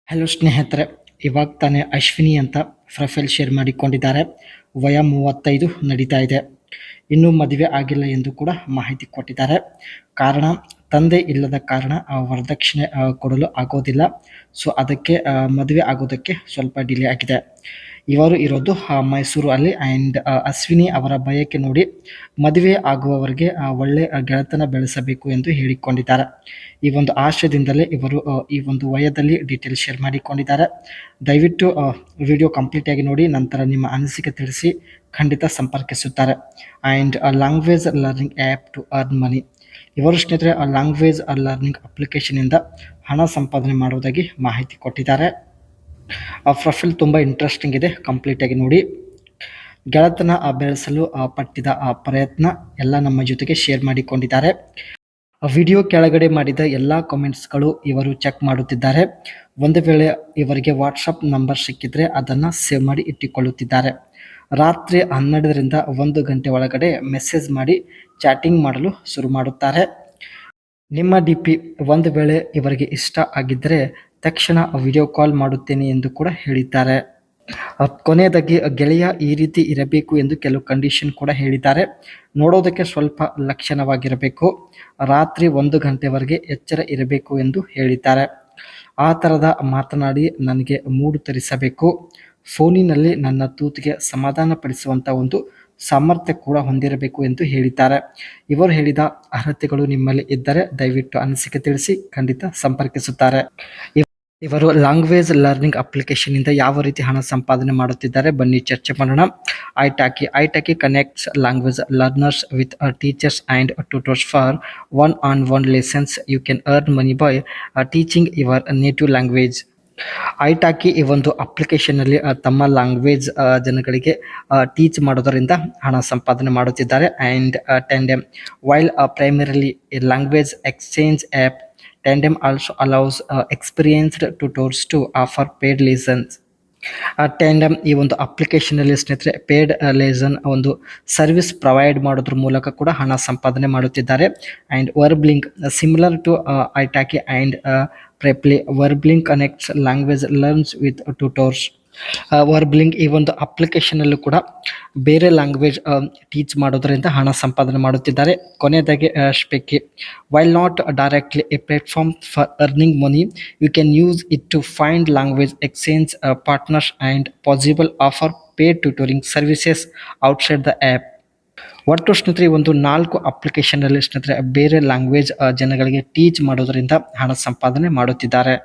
Hello ಸ್ನೇಹಿತರೆ, ಇವಾಗ ತಾನೇ ಅಶ್ವಿನಿ ಅಂತ ಪ್ರೊಫೈಲ್ ಶೇರ್ ಮಾಡಿಕೊಂಡಿದ್ದಾರೆ. ವಯ 35 ನಡೀತಾ ಇದೆ. ಇನ್ನೂ ಮದುವೆ ಆಗಿಲ್ಲ ಎಂದು ಕೂಡ ಮಾಹಿತಿ ಕೊಟ್ಟಿದ್ದಾರೆ. ಕಾರಣ, ತಂದೆ ಇಲ್ಲದ ಕಾರಣ ವರದಕ್ಷಿಣೆ ಕೊಡಲು ಆಗೋದಿಲ್ಲ. ಸೊ ಅದಕ್ಕೆ ಮದುವೆ ಆಗೋದಕ್ಕೆ ಸ್ವಲ್ಪ ಡಿಲೇ ಆಗಿದೆ. ಇವರು ಇರೋದು ಮೈಸೂರು ಅಲ್ಲಿ. ಆ್ಯಂಡ್ ಅಶ್ವಿನಿ ಅವರ ಬಯಕೆ ನೋಡಿ ಮದುವೆ ಆಗುವವರೆಗೆ ಒಳ್ಳೆ ಗೆಳೆತನ ಬೆಳೆಸಬೇಕು ಎಂದು ಹೇಳಿಕೊಂಡಿದ್ದಾರೆ. ಈ ಒಂದು ಆಶಯದಿಂದಲೇ ಇವರು ಈ ಒಂದು ವಯದಲ್ಲಿ ಡೀಟೇಲ್ ಶೇರ್ ಮಾಡಿಕೊಂಡಿದ್ದಾರೆ. ದಯವಿಟ್ಟು ವಿಡಿಯೋ ಕಂಪ್ಲೀಟ್ ಆಗಿ ನೋಡಿ, ನಂತರ ನಿಮ್ಮ ಅನಿಸಿಕೆ ತಿಳಿಸಿ. ಖಂಡಿತ ಸಂಪರ್ಕಿಸುತ್ತಾರೆ. And language learning app to earn money. ಇವರು ಸ್ನೇಹಿತರೆ ಲ್ಯಾಂಗ್ವೇಜ್ ಲರ್ನಿಂಗ್ ಅಪ್ಲಿಕೇಶನಿಂದ ಹಣ ಸಂಪಾದನೆ ಮಾಡುವುದಾಗಿ ಮಾಹಿತಿ ಕೊಟ್ಟಿದ್ದಾರೆ. ಆ ಪ್ರೊಫೈಲ್ ತುಂಬ ಇಂಟ್ರೆಸ್ಟಿಂಗ್ ಇದೆ, ಕಂಪ್ಲೀಟಾಗಿ ನೋಡಿ. ಗೆಳೆತನ ಬೆಳೆಸಲು ಪಟ್ಟಿದ ಪ್ರಯತ್ನ ಎಲ್ಲ ನಮ್ಮ ಜೊತೆಗೆ ಶೇರ್ ಮಾಡಿಕೊಂಡಿದ್ದಾರೆ. ವಿಡಿಯೋ ಕೆಳಗಡೆ ಮಾಡಿದ ಎಲ್ಲ ಕಾಮೆಂಟ್ಸ್ಗಳು ಇವರು ಚೆಕ್ ಮಾಡುತ್ತಿದ್ದಾರೆ. ಒಂದು ವೇಳೆ ಇವರಿಗೆ ವಾಟ್ಸಪ್ ನಂಬರ್ ಸಿಕ್ಕಿದ್ರೆ ಅದನ್ನು ಸೇವ್ ಮಾಡಿ ಇಟ್ಟುಕೊಳ್ಳುತ್ತಿದ್ದಾರೆ. ರಾತ್ರಿ 12ರಿಂದ 1 ಗಂಟೆ ಒಳಗಡೆ ಮೆಸೇಜ್ ಮಾಡಿ ಚಾಟಿಂಗ್ ಮಾಡಲು ಶುರು ಮಾಡುತ್ತಾರೆ. ನಿಮ್ಮ DP ಒಂದು ವೇಳೆ ಇವರಿಗೆ ಇಷ್ಟ ಆಗಿದ್ದರೆ ತಕ್ಷಣ ವಿಡಿಯೋ ಕಾಲ್ ಮಾಡುತ್ತೇನೆ ಎಂದು ಕೂಡ ಹೇಳಿದ್ದಾರೆ. ಕೊನೆಯದಾಗಿ ಗೆಳೆಯ ಈ ರೀತಿ ಇರಬೇಕು ಎಂದು ಕೆಲವು ಕಂಡೀಷನ್ ಕೂಡ ಹೇಳಿದ್ದಾರೆ. ನೋಡೋದಕ್ಕೆ ಸ್ವಲ್ಪ ಲಕ್ಷಣವಾಗಿರಬೇಕು, ರಾತ್ರಿ 1 ಗಂಟೆವರೆಗೆ ಎಚ್ಚರ ಇರಬೇಕು ಎಂದು ಹೇಳಿದ್ದಾರೆ. ಆ ಥರದ ಮಾತನಾಡಿ ನನಗೆ ಮೂಡು ತರಿಸಬೇಕು, ಫೋನಿನಲ್ಲಿ ನನ್ನ ತೂತಿಗೆ ಸಮಾಧಾನ ಪಡಿಸುವಂಥ ಒಂದು ಸಾಮರ್ಥ್ಯ ಕೂಡ ಹೊಂದಿರಬೇಕು ಎಂದು ಹೇಳಿದ್ದಾರೆ. ಇವರು ಹೇಳಿದ ಅರ್ಹತೆಗಳು ನಿಮ್ಮಲ್ಲಿ ಇದ್ದರೆ ದಯವಿಟ್ಟು ಅನಿಸಿಕೆ ತಿಳಿಸಿ, ಖಂಡಿತ ಸಂಪರ್ಕಿಸುತ್ತಾರೆ. ಇವರು ಲ್ಯಾಂಗ್ವೇಜ್ ಲರ್ನಿಂಗ್ ಅಪ್ಲಿಕೇಶನಿಂದ ಯಾವ ರೀತಿ ಹಣ ಸಂಪಾದನೆ ಮಾಡುತ್ತಿದ್ದಾರೆ ಬನ್ನಿ ಚರ್ಚೆ ಮಾಡೋಣ. Italki connects language learners with teachers and tutors for one-on-one lessons. You can earn money by teaching your native language. ಐಟಾಕಿ ಈ ಒಂದು ಅಪ್ಲಿಕೇಶನಲ್ಲಿ ತಮ್ಮ ಲ್ಯಾಂಗ್ವೇಜ್ ಜನಗಳಿಗೆ ಟೀಚ್ ಮಾಡೋದರಿಂದ ಹಣ ಸಂಪಾದನೆ ಮಾಡುತ್ತಿದ್ದಾರೆ. And Tandem, while primarily a language exchange app, Tandem also allows experienced tutors to offer paid lessons. Tandem ಈ ಒಂದು ಅಪ್ಲಿಕೇಶನಲ್ಲಿ ಸ್ನೇಹಿತರೆ ಪೇಡ್ ಲೆಸನ್ ಒಂದು ಸರ್ವಿಸ್ ಪ್ರೊವೈಡ್ ಮಾಡೋದ್ರ ಮೂಲಕ ಕೂಡ ಹಣ ಸಂಪಾದನೆ ಮಾಡುತ್ತಿದ್ದಾರೆ. And Verbling, similar to italki and Preply, Verbling connects language learns with tutors. Verbling ಈ ಒಂದು ಅಪ್ಲಿಕೇಶನಲ್ಲೂ ಕೂಡ ಬೇರೆ ಲ್ಯಾಂಗ್ವೇಜ್ ಟೀಚ್ ಮಾಡೋದರಿಂದ ಹಣ ಸಂಪಾದನೆ ಮಾಡುತ್ತಿದ್ದಾರೆ. ಕೊನೆಯದಾಗಿ Speaky, while not directly a platform for earning money, you can use it to find language exchange partners and possible offer paid tutoring services outside the app. ಒಟ್ಟು ಸ್ನೇಹಿತರೆ ಒಂದು 4 ಅಪ್ಲಿಕೇಶನಲ್ಲಿ ಸ್ನೇಹಿತರೆ ಬೇರೆ ಲ್ಯಾಂಗ್ವೇಜ್ ಜನಗಳಿಗೆ ಟೀಚ್ ಮಾಡೋದರಿಂದ ಹಣ ಸಂಪಾದನೆ ಮಾಡುತ್ತಿದ್ದಾರೆ.